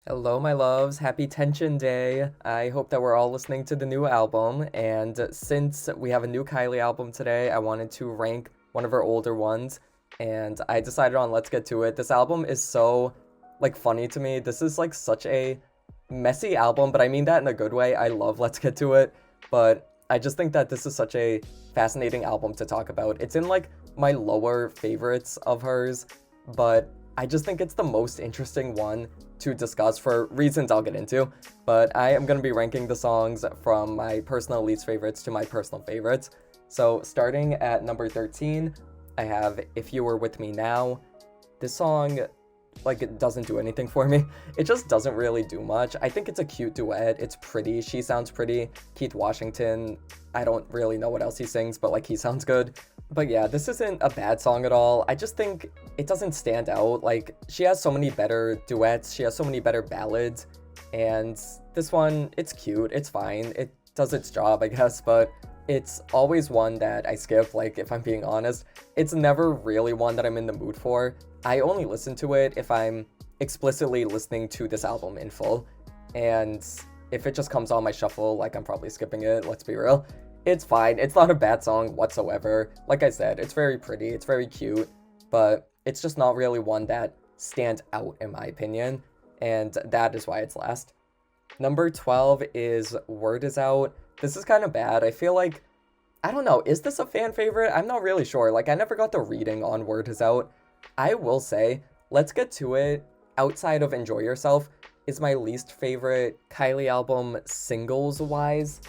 Hello, my loves. Happy Tension Day. I hope that we're all listening to the new album. And since we have a new Kylie album today, I wanted to rank one of her older ones. And I decided on Let's Get To It. This album is so, funny to me. This is, such a messy album, but I mean that in a good way. I love Let's Get To It. But I just think that this is such a fascinating album to talk about. It's in, my lower favorites of hers, but I just think it's the most interesting one to discuss for reasons I'll get into. But I am going to be ranking the songs from my personal least favorites to my personal favorites. So starting at number 13, I have If You Were With Me Now. This song, it doesn't do anything for me. It just doesn't really do much. I think it's a cute duet. It's pretty. She sounds pretty. Keith Washington, I don't really know what else he sings, but he sounds good. But yeah, this isn't a bad song at all. I just think it doesn't stand out. She has so many better duets, she has so many better ballads, and this one, it's cute, it's fine, it does its job, I guess, but it's always one that I skip, if I'm being honest. It's never really one that I'm in the mood for. I only listen to it if I'm explicitly listening to this album in full, and if it just comes on my shuffle, I'm probably skipping it, let's be real. It's fine. It's not a bad song whatsoever. Like I said, it's very pretty, it's very cute, but it's just not really one that stands out in my opinion, and that is why it's last. Number 12 is Word Is Out. This is kind of bad. I feel I don't know, is this a fan favorite? I'm not really sure. I never got the reading on Word Is Out. I will say, Let's Get To It, outside of Enjoy Yourself, is my least favorite Kylie album singles-wise.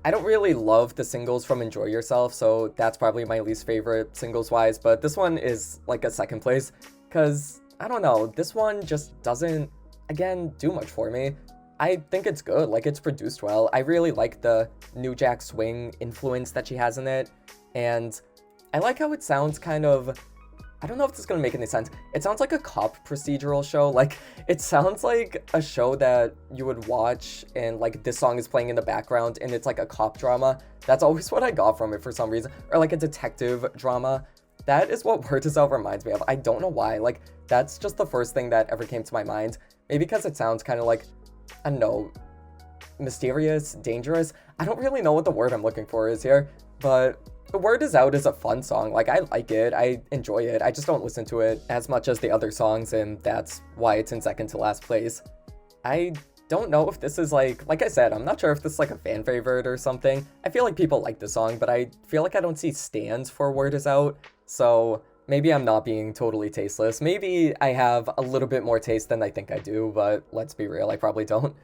I don't really love the singles from Enjoy Yourself, so that's probably my least favorite singles-wise, but this one is a second place, because, I don't know, this one just doesn't, again, do much for me. I think it's good, it's produced well. I really like the New Jack Swing influence that she has in it, and I like how it sounds kind of, I don't know if this is going to make any sense. It sounds like a cop procedural show. It sounds like a show that you would watch and, this song is playing in the background and it's, a cop drama. That's always what I got from it for some reason. Or, a detective drama. That is what Word Is Out reminds me of. I don't know why. That's just the first thing that ever came to my mind. Maybe because it sounds kind of I don't know, mysterious, dangerous. I don't really know what the word I'm looking for is here, but The Word Is Out is a fun song. I like it. I enjoy it. I just don't listen to it as much as the other songs, and that's why it's in second to last place. I don't know if this is like I said, I'm not sure if this is a fan favorite or something. I feel like people like this song, but I feel like I don't see stands for Word Is Out, so maybe I'm not being totally tasteless. Maybe I have a little bit more taste than I think I do, but let's be real, I probably don't.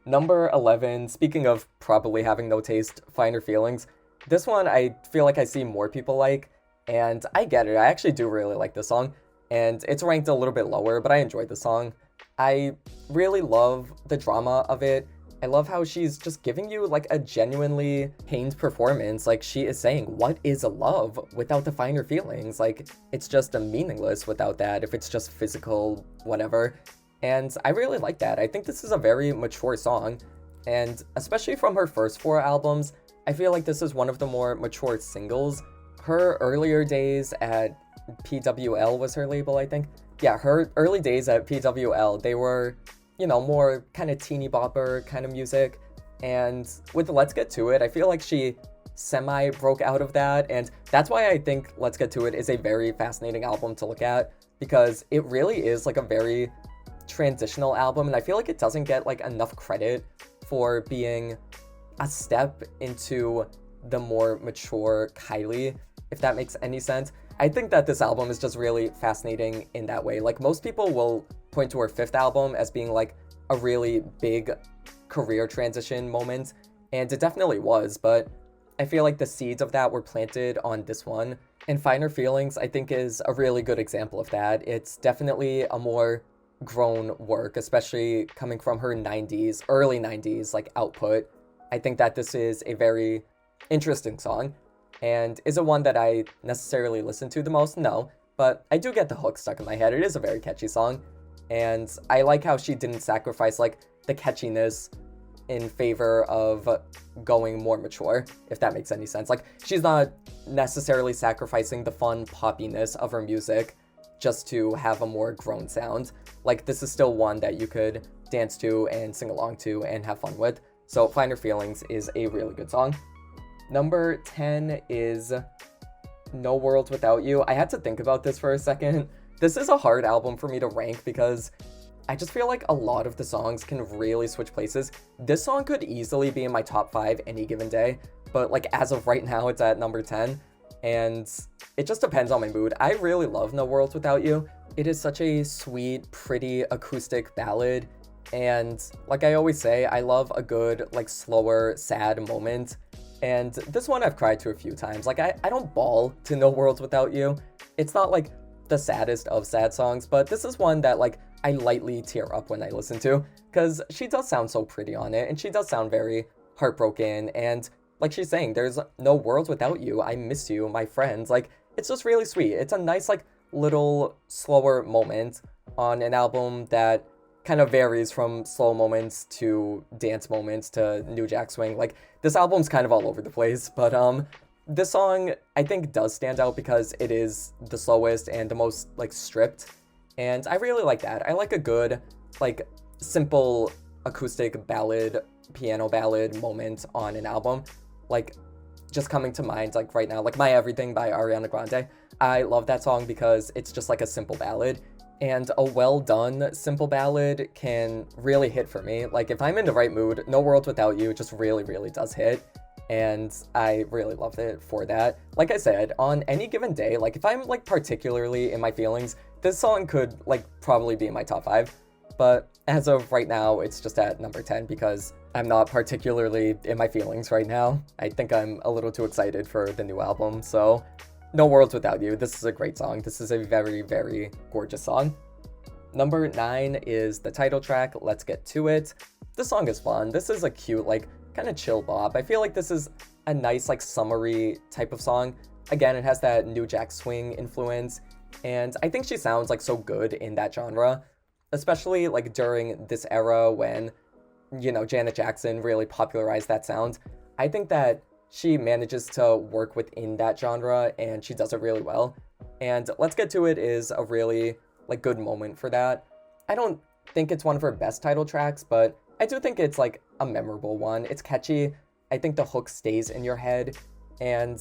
Number 11, speaking of probably having no taste, Finer Feelings. This one I feel like I see more people like, and I get it. I actually do really like this song, and it's ranked a little bit lower, but I enjoyed the song. I really love the drama of it. I love how she's just giving you a genuinely pained performance. She is saying, what is love without the finer feelings? It's just a meaningless without that if it's just physical, whatever. And I really like that. I think this is a very mature song, and especially from her first four albums, I feel like this is one of the more mature singles. Her earlier days at PWL was her label, I think. Yeah, her early days at PWL, they were, more kind of teeny bopper kind of music. And with Let's Get To It, I feel like she semi broke out of that. And that's why I think Let's Get To It is a very fascinating album to look at, because it really is a very transitional album. And I feel like it doesn't get enough credit for being a step into the more mature Kylie, if that makes any sense. I think that this album is just really fascinating in that way. Most people will point to her fifth album as being a really big career transition moment, and it definitely was, but I feel like the seeds of that were planted on this one. And Finer Feelings, I think, is a really good example of that. It's definitely a more grown work, especially coming from her 90s, early 90s, output. I think that this is a very interesting song. And is it one that I necessarily listen to the most? No. But I do get the hook stuck in my head. It is a very catchy song. And I like how she didn't sacrifice the catchiness in favor of going more mature, if that makes any sense. She's not necessarily sacrificing the fun poppiness of her music just to have a more grown sound. like this is still one that you could dance to and sing along to and have fun with. So Finer Feelings is a really good song. Number 10 is No World Without You. I had to think about this for a second. This is a hard album for me to rank because I just feel like a lot of the songs can really switch places. This song could easily be in my top 5 any given day, but like as of right now, it's at number 10, and it just depends on my mood. I really love No World Without You. It is such a sweet, pretty acoustic ballad, and like I always say, I love a good, like slower, sad moment, and this one I've cried to a few times. Like I don't bawl to No World Without You. It's not like the saddest of sad songs, but this is one that like I lightly tear up when I listen to, because she does sound so pretty on it, and she does sound very heartbroken, and like she's saying, there's no world without you, I miss you, my friends. Like, it's just really sweet. It's a nice, like, little slower moment on an album that kind of varies from slow moments to dance moments to New Jack Swing. Like, this album's kind of all over the place, but this song I think does stand out because it is the slowest and the most like stripped, and I really like that. I like a good like simple acoustic ballad, piano ballad moment on an album. Like, just coming to mind like right now, like My Everything by Ariana Grande. I love that song because it's just like a simple ballad, and a well done simple ballad can really hit for me. Like if I'm in the right mood, No World Without You just really, really does hit, and I really love it for that. Like I said, on any given day, like if I'm like particularly in my feelings, this song could like probably be in my top 5, but as of right now, it's just at number 10 because I'm not particularly in my feelings right now. I think I'm a little too excited for the new album, so No Worlds Without You. This is a great song. This is a very, very gorgeous song. Number 9 is the title track, Let's Get To It. This song is fun. This is a cute, like, kind of chill bop. I feel like this is a nice, like, summery type of song. Again, it has that New Jack Swing influence, and I think she sounds, like, so good in that genre, especially, like, during this era when, you know, Janet Jackson really popularized that sound. I think that she manages to work within that genre, and she does it really well. And Let's Get To It is a really, like, good moment for that. I don't think it's one of her best title tracks, but I do think it's, like, a memorable one. It's catchy. I think the hook stays in your head, and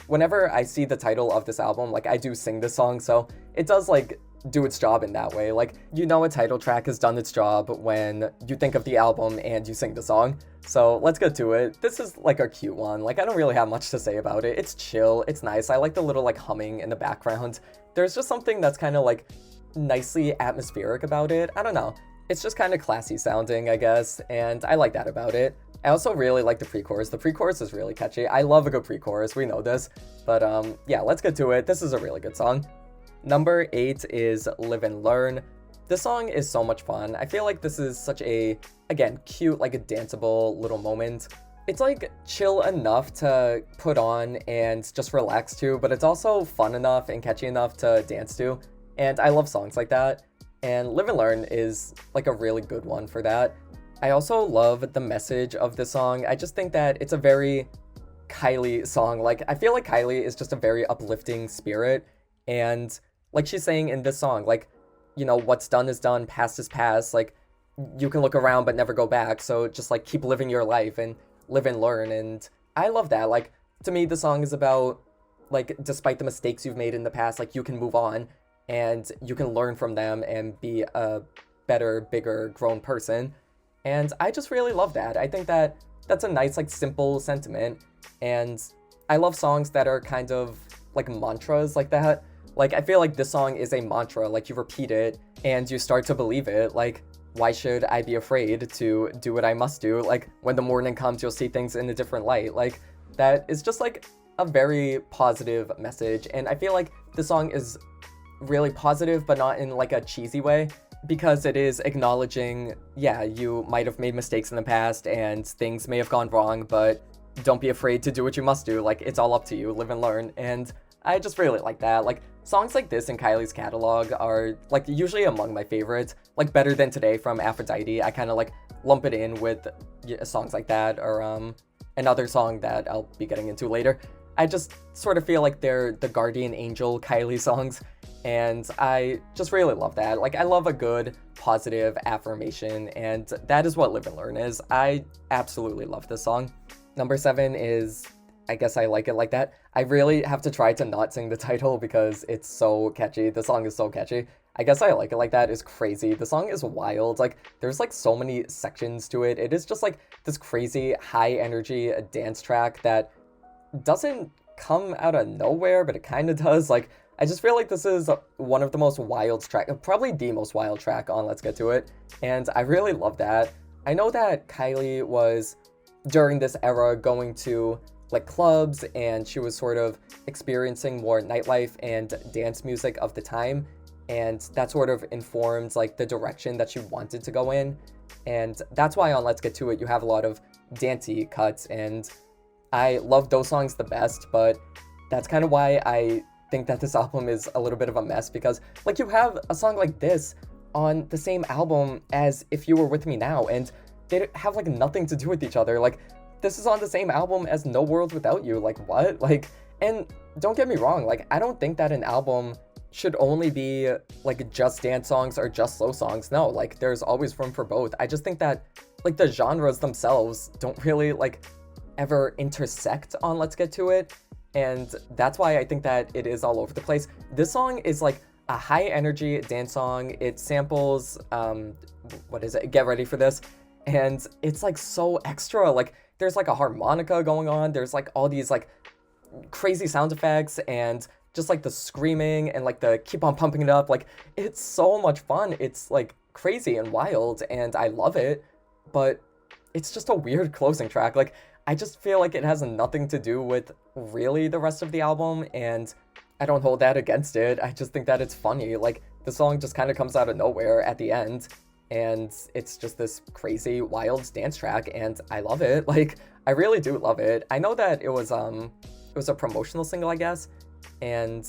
whenever I see the title of this album, like, I do sing this song, so it does, like, do its job in that way. Like, you know a title track has done its job when you think of the album and you sing the song. So Let's Get To It. This is like a cute one. Like, I don't really have much to say about it. It's chill, it's nice. I like the little like humming in the background. There's just something that's kind of like nicely atmospheric about it. I don't know. It's just kind of classy sounding, I guess, and I like that about it. I also really like the pre-chorus. The pre-chorus is really catchy. I love a good pre-chorus, we know this. But yeah, Let's Get To It. This is a really good song. Number 8 is Live and Learn. This song is so much fun. I feel like this is such a, again, cute, like a danceable little moment. It's like chill enough to put on and just relax to, but it's also fun enough and catchy enough to dance to. And I love songs like that. And Live and Learn is like a really good one for that. I also love the message of this song. I just think that it's a very Kylie song. Like, I feel like Kylie is just a very uplifting spirit, and like she's saying in this song, like, you know, what's done is done, past is past, like, you can look around but never go back, so just, like, keep living your life and live and learn, and I love that. Like, to me, the song is about, like, despite the mistakes you've made in the past, like, you can move on, and you can learn from them and be a better, bigger, grown person, and I just really love that. I think that that's a nice, like, simple sentiment, and I love songs that are kind of, like, mantras like that. Like, I feel like this song is a mantra. Like, you repeat it and you start to believe it. Like, why should I be afraid to do what I must do? Like, when the morning comes, you'll see things in a different light. Like, that is just like a very positive message. And I feel like this song is really positive, but not in like a cheesy way, because it is acknowledging, yeah, you might have made mistakes in the past and things may have gone wrong, but don't be afraid to do what you must do. Like, it's all up to you. Live and learn. And I just really like that. Like, songs like this in Kylie's catalog are, like, usually among my favorites. Like, Better Than Today from Aphrodite, I kind of, like, lump it in with songs like that, or another song that I'll be getting into later. I just sort of feel like they're the guardian angel Kylie songs, and I just really love that. Like, I love a good positive affirmation, and that is what Live and Learn is. I absolutely love this song. Number 7 is I Guess I Like It Like That. I really have to try to not sing the title because it's so catchy. The song is so catchy. I Guess I Like It Like That is crazy. The song is wild. Like, there's like so many sections to it. It is just like this crazy high energy dance track that doesn't come out of nowhere, but it kind of does. Like, I just feel like this is one of the most wild track, probably the most wild track on Let's Get To It, and I really love that. I know that Kylie was, during this era, going to like clubs, and she was sort of experiencing more nightlife and dance music of the time, and that sort of informed like the direction that she wanted to go in, and that's why on Let's Get To It you have a lot of dancey cuts, and I love those songs the best, but that's kind of why I think that this album is a little bit of a mess, because like you have a song like this on the same album as If You Were With Me Now, and they have like nothing to do with each other. Like, this is on the same album as No World Without You. Like, what? Like, and don't get me wrong, like, I don't think that an album should only be like just dance songs or just slow songs. No, like, there's always room for both. I just think that like the genres themselves don't really like ever intersect on Let's Get To It, and that's why I think that it is all over the place. This song is like a high energy dance song. It samples what is it, Get Ready for This, and it's like so extra. Like, there's like a harmonica going on, there's like all these like crazy sound effects, and just like the screaming and like the keep on pumping it up. Like, it's so much fun. It's like crazy and wild, and I love it, but it's just a weird closing track. Like, I just feel like it has nothing to do with really the rest of the album, and I don't hold that against it. I just think that it's funny. Like, the song just kind of comes out of nowhere at the end, and it's just this crazy, wild dance track, and I love it. Like, I really do love it. I know that it was a promotional single, I guess, and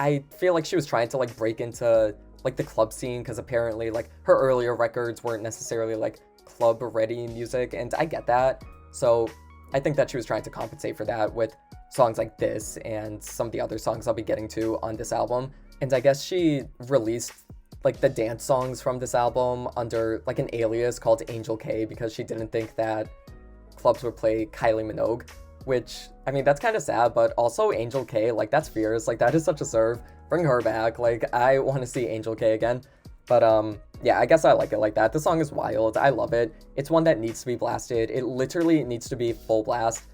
I feel like she was trying to like break into like the club scene, because apparently like her earlier records weren't necessarily like club ready music, and I get that. So I think that she was trying to compensate for that with songs like this and some of the other songs I'll be getting to on this album. And I guess she released like the dance songs from this album under like an alias called Angel K, because she didn't think that clubs would play Kylie Minogue, which, I mean, that's kind of sad, but also Angel K, like, that's fierce. Like, that is such a serve. Bring her back. Like, I want to see Angel K again. But yeah, I guess I like it like that. The song is wild. I love it. It's one that needs to be blasted. It literally needs to be full blast,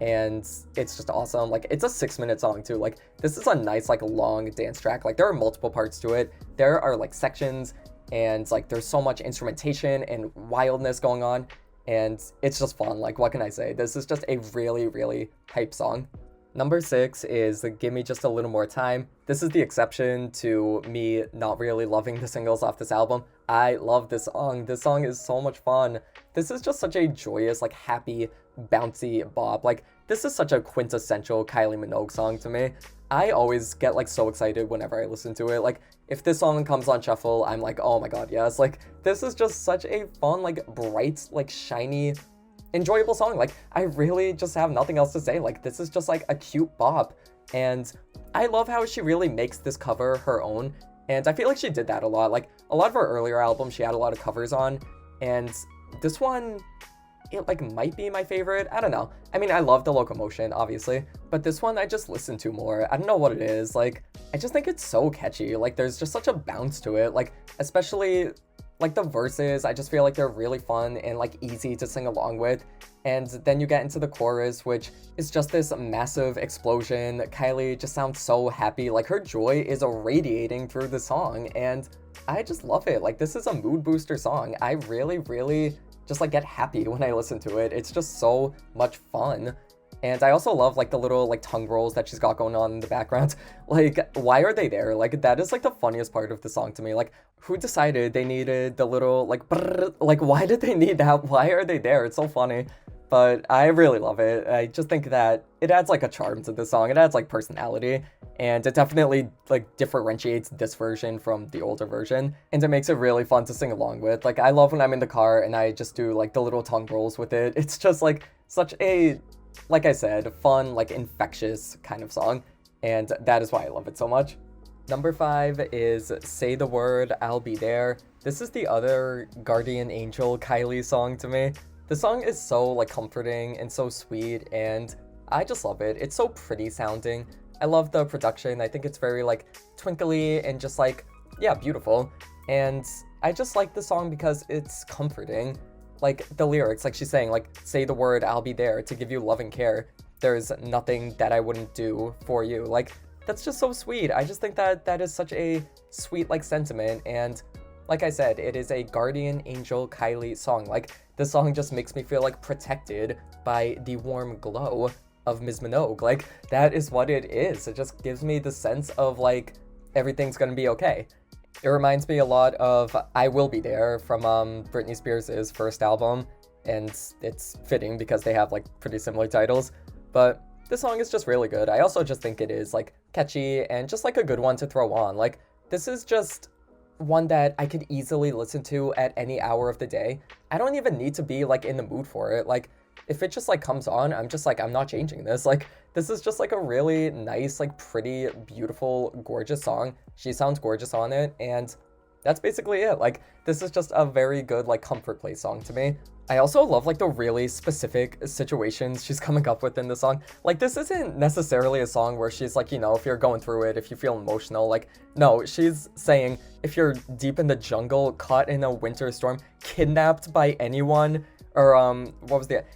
and it's just awesome. Like, it's a 6-minute song too. Like, this is a nice like long dance track. Like, there are multiple parts to it. There are like sections, and like there's so much instrumentation and wildness going on, and it's just fun. Like, what can I say? This is just a really, really hype song. Number 6 is Give Me Just a Little More Time. This is the exception to me not really loving the singles off this album. I love this song. This song is so much fun. This is just such a joyous, like, happy, bouncy bop. Like, this is such a quintessential Kylie Minogue song to me. I always get like so excited whenever I listen to it. Like, if this song comes on shuffle, I'm like, oh my god, yes. Like, this is just such a fun, like, bright, like, shiny, enjoyable song. Like, I really just have nothing else to say. Like, this is just like a cute bop, and I love how she really makes this cover her own, and I feel like she did that a lot. Like, a lot of her earlier albums she had a lot of covers on, and this one, it like might be my favorite. I don't know. I mean, I love The Locomotion, obviously, but this one I just listen to more. I don't know what it is. Like, I just think it's so catchy. Like, there's just such a bounce to it. Like, especially like the verses, I just feel like they're really fun and like easy to sing along with. And then you get into the chorus, which is just this massive explosion. Kylie just sounds so happy. Like, her joy is radiating through the song, and I just love it. Like, this is a mood booster song. I really, really just like get happy when I listen to it. It's just so much fun. And I also love like the little like tongue rolls that she's got going on in the background. Like, why are they there? Like, that is like the funniest part of the song to me. Like, who decided they needed the little like brrr, like, why did they need that? Why are they there? It's so funny. But I really love it. I just think that it adds like a charm to the song. It adds like personality, and it definitely like differentiates this version from the older version, and it makes it really fun to sing along with. Like, I love when I'm in the car and I just do like the little tongue rolls with it. It's just like such a like I said, fun, like infectious kind of song, and that is why I love it so much. Number 5 is Say the Word, I'll Be There. This is the other Guardian Angel Kylie song to me. The song is so like comforting and so sweet, and I just love it. It's so pretty sounding. I love the production. I think it's very like twinkly and just like, yeah, beautiful. And I just like the song because it's comforting. Like the lyrics, like she's saying, like, say the word, I'll be there to give you love and care. There's nothing that I wouldn't do for you. Like, that's just so sweet. I just think that that is such a sweet like sentiment. And like I said, it is a Guardian Angel Kylie song. Like, this song just makes me feel like protected by the warm glow of Ms. Minogue. Like, that is what it is. It just gives me the sense of like everything's gonna be okay. It reminds me a lot of I Will Be There from Britney Spears' first album, and it's fitting because they have like pretty similar titles. But this song is just really good. I also just think it is like catchy and just like a good one to throw on. Like, this is just one that I could easily listen to at any hour of the day. I don't even need to be like in the mood for it. Like, if it just like comes on, I'm just like, I'm not changing this. Like, this is just like a really nice, like pretty, beautiful, gorgeous song. She sounds gorgeous on it, and that's basically it. Like, this is just a very good like comfort play song to me. I also love like the really specific situations she's coming up with in the song. Like, this isn't necessarily a song where she's like, you know, if you're going through it, if you feel emotional, like, no, she's saying if you're deep in the jungle, caught in a winter storm, kidnapped by anyone, or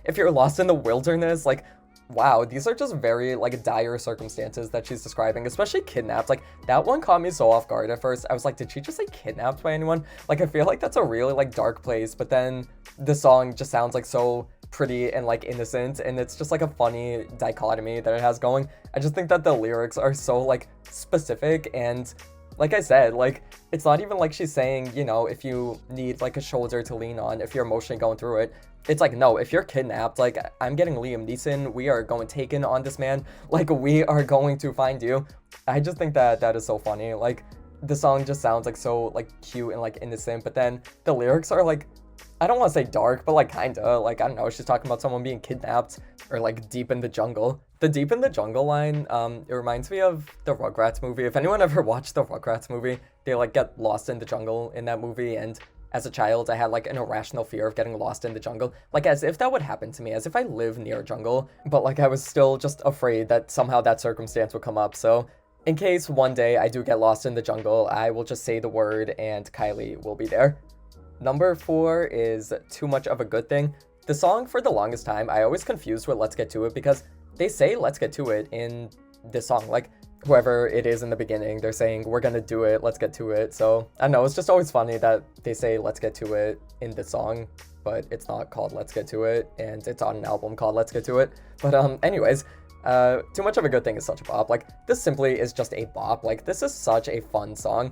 if you're lost in the wilderness, like, wow, these are just very like dire circumstances that she's describing, especially kidnapped. Like, that one caught me so off guard at first. I was like, did she just say kidnapped by anyone? Like, I feel like that's a really like dark place, but then the song just sounds like so pretty and like innocent, and it's just like a funny dichotomy that it has going. I just think that the lyrics are so like specific, and like I said, like, it's not even like she's saying, you know, if you need like a shoulder to lean on, if you're emotionally going through it. It's like, no, if you're kidnapped, like, I'm getting Liam Neeson, we are going taken on this man, like, we are going to find you. I just think that that is so funny. Like, the song just sounds like so like cute and like innocent, but then the lyrics are like, I don't want to say dark, but like kinda, like, I don't know, she's talking about someone being kidnapped or like deep in the jungle. The deep in the jungle line, it reminds me of the Rugrats movie. If anyone ever watched the Rugrats movie, they like get lost in the jungle in that movie, and as a child, I had like an irrational fear of getting lost in the jungle, like as if that would happen to me, as if I live near a jungle, but like I was still just afraid that somehow that circumstance would come up. So in case one day I do get lost in the jungle, I will just say the word and Kylie will be there. Number 4 is Too Much of a Good Thing. The song, for the longest time, I always confused with Let's Get To It because they say Let's Get To It in this song. Like, whoever it is in the beginning, they're saying, we're gonna do it, let's get to it. So, I don't know, it's just always funny that they say let's get to it in the song, but it's not called Let's Get To It, and it's on an album called Let's Get To It. But anyways, Too Much of a Good Thing is such a bop. Like, this simply is just a bop. Like, this is such a fun song.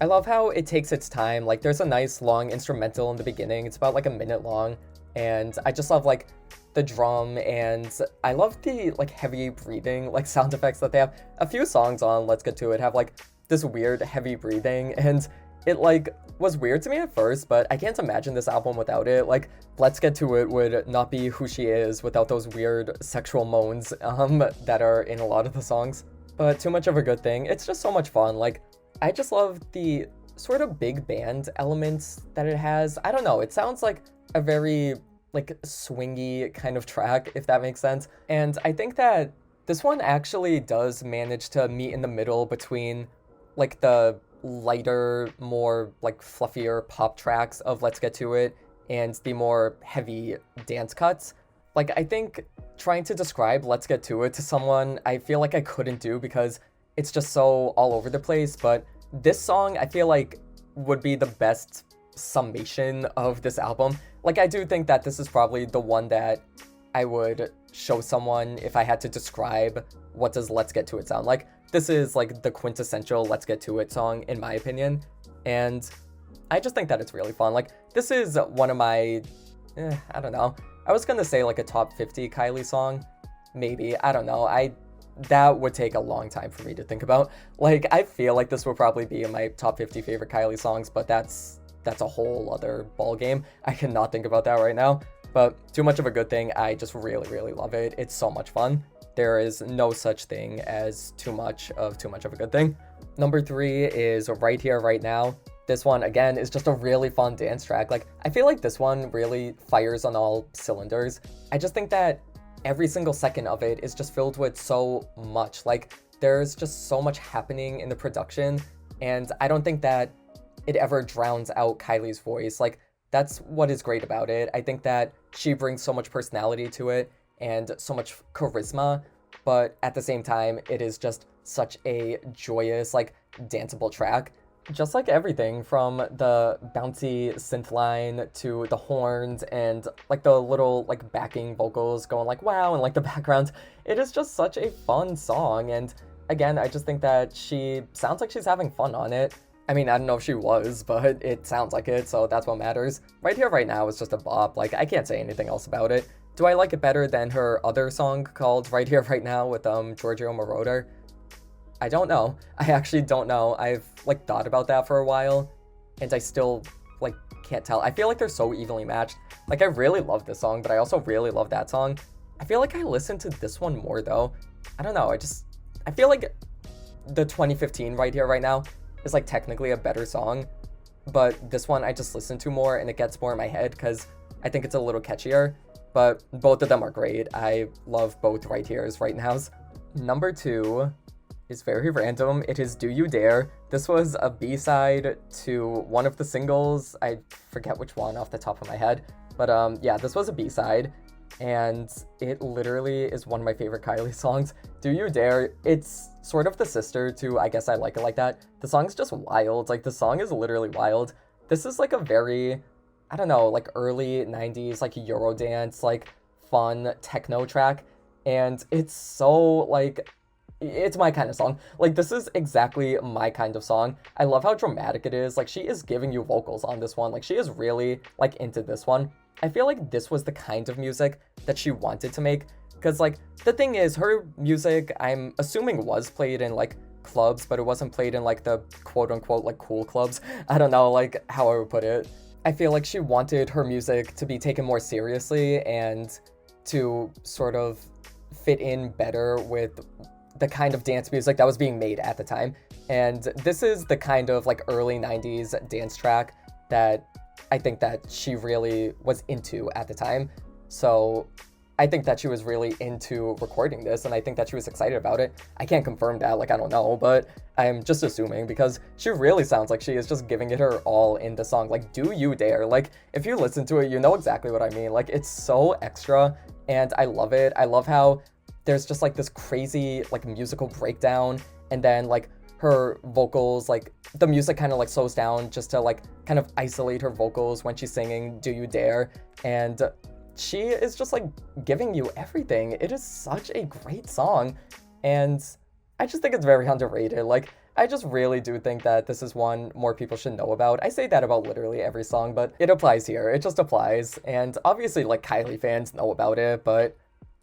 I love how it takes its time. Like, there's a nice long instrumental in the beginning. It's about like a minute long, and I just love like the drum, and I love the like heavy breathing like sound effects that they have. A few songs on Let's Get To It have like this weird heavy breathing, and it like was weird to me at first, but I can't imagine this album without it. Like, Let's Get To It would not be who she is without those weird sexual moans that are in a lot of the songs. But Too Much of a Good Thing, it's just so much fun. Like, I just love the sort of big band elements that it has. I don't know, it sounds like a very like swingy kind of track, if that makes sense. And I think that this one actually does manage to meet in the middle between like the lighter, more like fluffier pop tracks of Let's Get To It and the more heavy dance cuts. Like, I think trying to describe Let's Get To It to someone, I feel like I couldn't do because it's just so all over the place. But this song, I feel like, would be the best summation of this album. Like, I do think that this is probably the one that I would show someone if I had to describe what does Let's Get To It sound like. This is like the quintessential Let's Get To It song, in my opinion. And I just think that it's really fun. Like, this is one of my, I don't know. I was gonna say like a top 50 Kylie song. Maybe, I don't know. That would take a long time for me to think about. Like, I feel like this would probably be in my top 50 favorite Kylie songs, but that's a whole other ball game. I cannot think about that right now. But Too Much of a Good Thing, I just really, really love it. It's so much fun. There is no such thing as too much of a good thing. Number 3 is Right Here, Right Now. This one, again, is just a really fun dance track. Like, I feel like this one really fires on all cylinders. I just think that every single second of it is just filled with so much. Like, there's just so much happening in the production, and I don't think that it ever drowns out Kylie's voice. Like, that's what is great about it. I think that she brings so much personality to it and so much charisma, but at the same time, it is just such a joyous, like, danceable track. Just like everything from the bouncy synth line to the horns and like the little like backing vocals going like wow and like the background, it is just such a fun song. And again, I just think that she sounds like she's having fun on it. I mean, I don't know if she was, but it sounds like it, so that's what matters. Right Here, Right Now is just a bop. Like, I can't say anything else about it. Do I like it better than her other song called Right Here, Right Now with Giorgio Moroder? I don't know. I actually don't know. I've like thought about that for a while, and I still like can't tell. I feel like they're so evenly matched. Like, I really love this song, but I also really love that song. I feel like I listen to this one more though. I don't know. I feel like the 2015 Right Here, Right Now is like technically a better song, but this one I just listen to more and it gets more in my head because I think it's a little catchier. But both of them are great. I love both Right Here's, Right Nows. Number 2 is very random. It is Do You Dare. This was a B-side to one of the singles. I forget which one off the top of my head. But yeah, this was a B-side. And it literally is one of my favorite Kylie songs. Do You Dare, it's sort of the sister to I Guess I Like It Like That. The song's just wild. Like, the song is literally wild. This is like a very, I don't know, like early 90s, like Eurodance, like fun techno track. And it's so like, it's my kind of song. Like, this is exactly my kind of song. I love how dramatic it is. Like, she is giving you vocals on this one. Like, she is really like into this one. I feel like this was the kind of music that she wanted to make, because like the thing is, her music, I'm assuming, was played in like clubs, but it wasn't played in like the quote unquote like cool clubs. I don't know like how I would put it. I feel like she wanted her music to be taken more seriously and to sort of fit in better with the kind of dance music that was being made at the time. And this is the kind of like early 90s dance track that I think that she really was into at the time. So I think that she was really into recording this, and I think that she was excited about it. I can't confirm that, like, I don't know, but I'm just assuming because she really sounds like she is just giving it her all in the song. Like, Do You Dare? Like, if you listen to it, you know exactly what I mean. Like, it's so extra, and I love it. I love how there's just like this crazy like musical breakdown, and then like her vocals, like the music kind of like slows down just to like kind of isolate her vocals when she's singing Do You Dare, and she is just like giving you everything. It is such a great song, and I just think it's very underrated. Like, I just really do think that this is one more people should know about. I say that about literally every song, but it applies here. It just applies, and obviously like Kylie fans know about it, but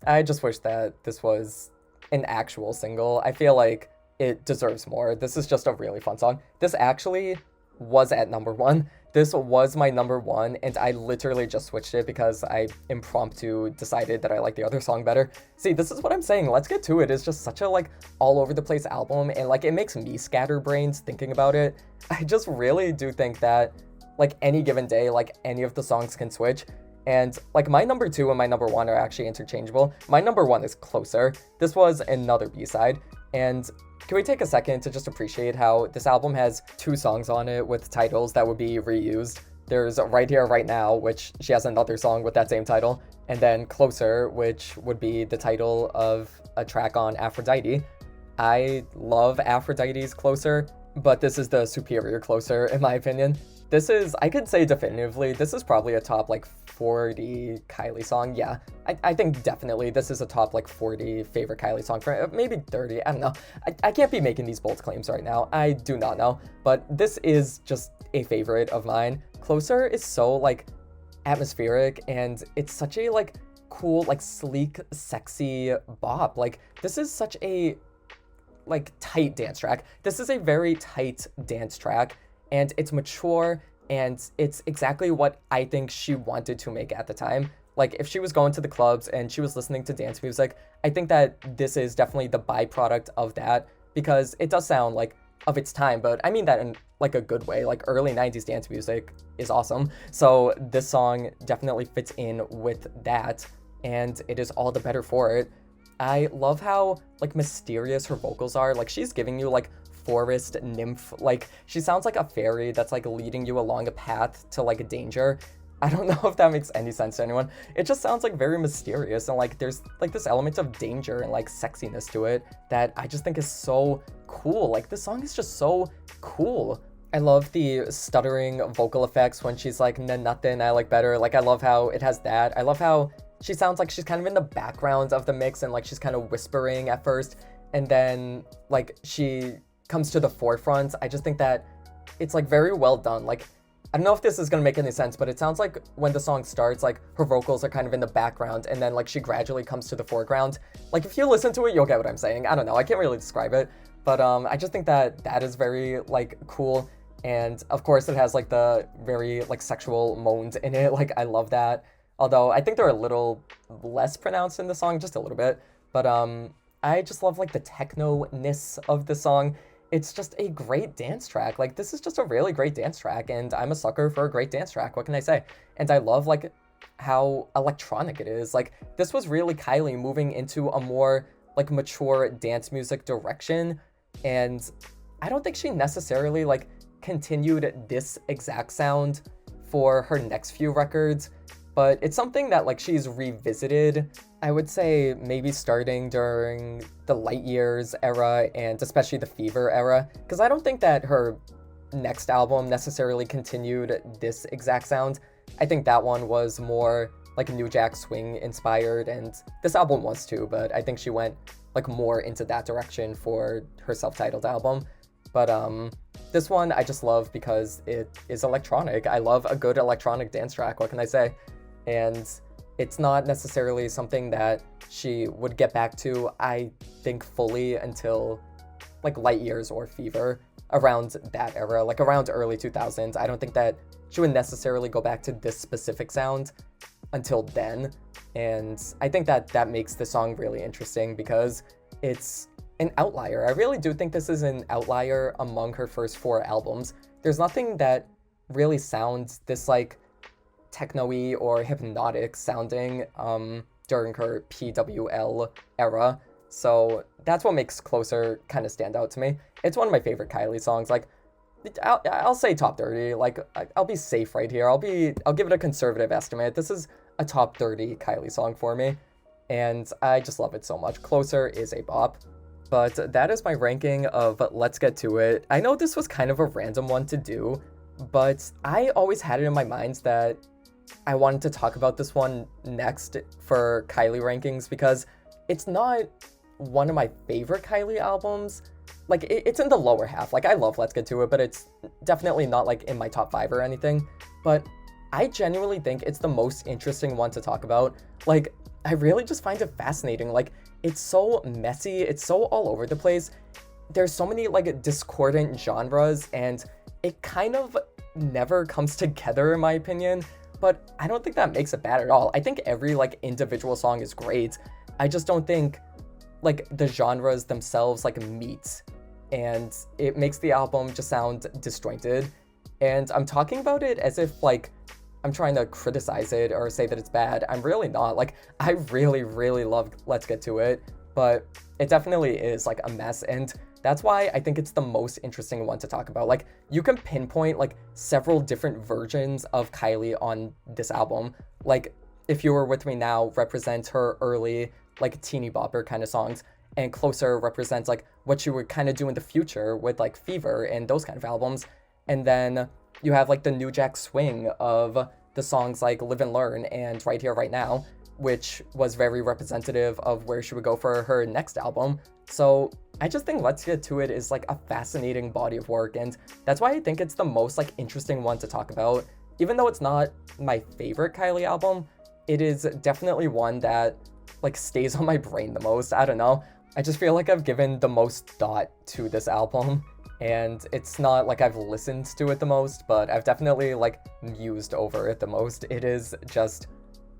I just wish that this was an actual single. I feel like it deserves more. This is just a really fun song. This actually was at number 1. This was my number 1, and I literally just switched it because I impromptu decided that I like the other song better. See, this is what I'm saying. Let's Get To It is just such a like all over the place album, and like it makes me scatterbrains thinking about it. I just really do think that like any given day, like any of the songs can switch. And like my number 2 and my number 1 are actually interchangeable. My number 1 is Closer. This was another B-side. And can we take a second to just appreciate how this album has 2 songs on it with titles that would be reused? There's Right Here, Right Now, which she has another song with that same title, and then Closer, which would be the title of a track on Aphrodite. I love Aphrodite's Closer, but this is the superior Closer in my opinion. This is, I could say definitively, this is probably a top like 40 Kylie song. Yeah, I think definitely this is a top like 40 favorite Kylie song, for maybe 30, I don't know. I can't be making these bold claims right now, I do not know, but this is just a favorite of mine. Closer is so like atmospheric, and it's such a like cool, like sleek, sexy bop. Like, this is such a like tight dance track. This is a very tight dance track, and it's mature, and it's exactly what I think she wanted to make at the time. like if she was going to the clubs and she was listening to dance music, I think that this is definitely the byproduct of that, because it does sound like of its time, but I mean that in like a good way. Like early 90s dance music is awesome. So this song definitely fits in with that, and it is all the better for it. I love how like mysterious her vocals are. Like she's giving you like forest nymph, like she sounds like a fairy that's like leading you along a path to like danger. I don't know if that makes any sense to anyone. It just sounds like very mysterious, and like there's like this element of danger and like sexiness to it that I just think is so cool. Like this song is just so cool. I love the stuttering vocal effects when she's like, nah, nothing, I like better. Like I love how it has that. I love how she sounds like she's kind of in the background of the mix, and like she's kind of whispering at first, and then like she comes to the forefront. I just think that it's like very well done. Like I don't know if this is gonna make any sense, but it sounds like when the song starts, like her vocals are kind of in the background, and then like she gradually comes to the foreground. Like if you listen to it, you'll get what I'm saying. I don't know, I can't really describe it, but I just think that that is very like cool. And of course it has like the very like sexual moans in it. Like I love that. Although I think they're a little less pronounced in the song, just a little bit. But I just love like the techno-ness of the song. It's just a great dance track. Like this is just a really great dance track, and I'm a sucker for a great dance track. What can I say? And I love like how electronic it is. Like this was really Kylie moving into a more like mature dance music direction, and I don't think she necessarily like continued this exact sound for her next few records, but it's something that like she's revisited, I would say maybe starting during the Light Years era and especially the Fever era, because I don't think that her next album necessarily continued this exact sound. I think that one was more like New Jack Swing inspired, and this album was too, but I think she went like more into that direction for her self-titled album. But this one I just love because it is electronic. I love a good electronic dance track, what can I say? And it's not necessarily something that she would get back to, I think, fully until like Light Years or Fever, around that era, like around early 2000s. I don't think that she would necessarily go back to this specific sound until then. And I think that that makes the song really interesting because it's an outlier. I really do think this is an outlier among her first 4 albums. There's nothing that really sounds this like techno-y or hypnotic sounding during her PWL era. So that's what makes Closer kind of stand out to me. It's one of my favorite Kylie songs. Like I'll say top 30. Like I'll be safe right here. I'll give it a conservative estimate. This is a top 30 Kylie song for me, and I just love it so much. Closer is a bop. But that is my ranking of Let's Get To It. I know this was kind of a random one to do, but I always had it in my mind that I wanted to talk about this one next for Kylie rankings because it's not one of my favorite Kylie albums. Like it's in the lower half. Like I love Let's Get To It, but it's definitely not like in my top 5 or anything. But I genuinely think it's the most interesting one to talk about. Like I really just find it fascinating. Like it's so messy, it's so all over the place. There's so many like discordant genres, and it kind of never comes together in my opinion. But I don't think that makes it bad at all. I think every like individual song is great. I just don't think like the genres themselves like meet, and it makes the album just sound disjointed. And I'm talking about it as if like I'm trying to criticize it or say that it's bad. I'm really not. Like I really, really love Let's Get To It, but it definitely is like a mess, and that's why I think it's the most interesting one to talk about. Like you can pinpoint like several different versions of Kylie on this album. Like If You Were With Me Now represents her early like teeny bopper kind of songs, and Closer represents like what she would kind of do in the future with like Fever and those kind of albums. And then you have like the New Jack Swing of the songs like Live and Learn and Right Here Right Now, which was very representative of where she would go for her next album. So I just think Let's Get To It is like a fascinating body of work, and that's why I think it's the most like interesting one to talk about. Even though it's not my favorite Kylie album, it is definitely one that like stays on my brain the most. I don't know. I just feel like I've given the most thought to this album, and it's not like I've listened to it the most, but I've definitely like mused over it the most.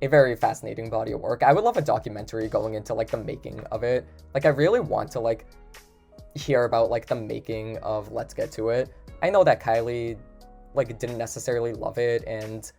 a very fascinating body of work. I would love a documentary going into like the making of it. Like I really want to like hear about like the making of Let's Get To It. I know that Kylie like didn't necessarily love it, and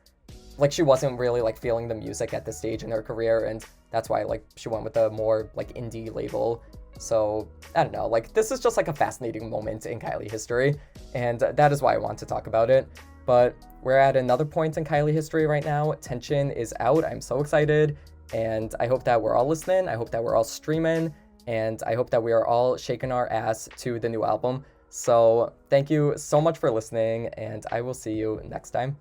like she wasn't really like feeling the music at this stage in her career, and that's why like she went with a more like indie label. So I don't know, like this is just like a fascinating moment in Kylie history, and that is why I want to talk about it. But we're at another point in Kylie history right now. Tension is out. I'm so excited, and I hope that we're all listening. I hope that we're all streaming, and I hope that we are all shaking our ass to the new album. So thank you so much for listening, and I will see you next time.